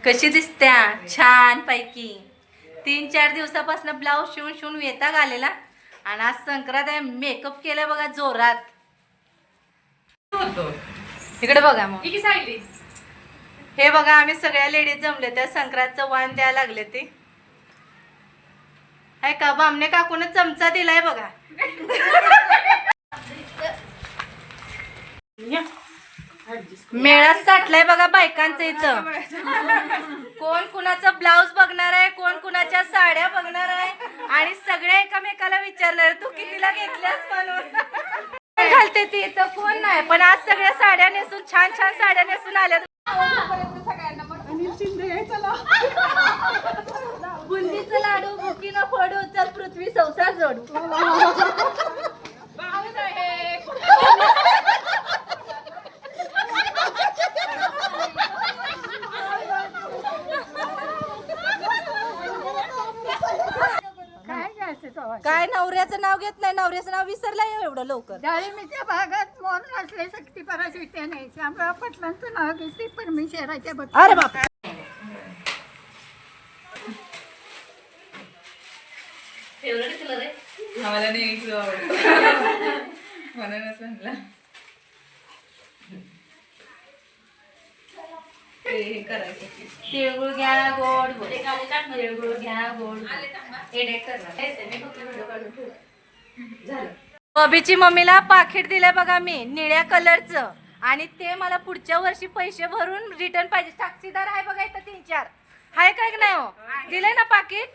कशी दिसत्या छान पैकी 3-4 दिवसापासून ब्लाऊज शिवून येता आलेला आणि आज संक्रांत आहे मेकअप केलाय बघा जोरात. इकडे बघा मग हे बघा आम्ही सगळ्या लेडीज जमले त्या संक्रांतचं वाण द्यायला लागले ते आहे का बामणे काकून चमचा दिलाय बघा. मेळाच साठलाय बघा बायकांचं इथं. कोण कुणाचं ब्लाऊज बघणार आहे कोण कुणाच्या साड्या बघणार आहे आणि सगळे एकामेकाला विचारणार तू कितीला घेतल्यास म्हणून घालते ती इथं कोण नाही पण आज सगळ्या साड्या नेसून छान छान साड्या नेसून आल्या. बुंदीचं लाडू भुकीनं फोडू चल पृथ्वी संसार जोडू. काय नवऱ्याचं नाव घेत नाही नवऱ्याचं नाव विसरलंय एवढं लवकर. डाळिंबीच्या भागात मोर नसले शक्ती पराशक्ती नाही शामराव पाटलांचं नाव घेतली परमेश्वराच्या बघ. अरे बाप मला नाही म्हणूनच म्हणलं हे करायचं. तिळगुळ घ्या गोड तिळगुळ घ्या गोड. बबीची मम्मीला पाकिट दिलंय बघा मी निळ्या कलरचं आणि ते मला पुढच्या वर्षी पैसे भरून रिटर्न पाहिजे. साक्षीदार आहे बघा इथं 3-4 हाय काय नाही हो दिलंय ना पाकिट.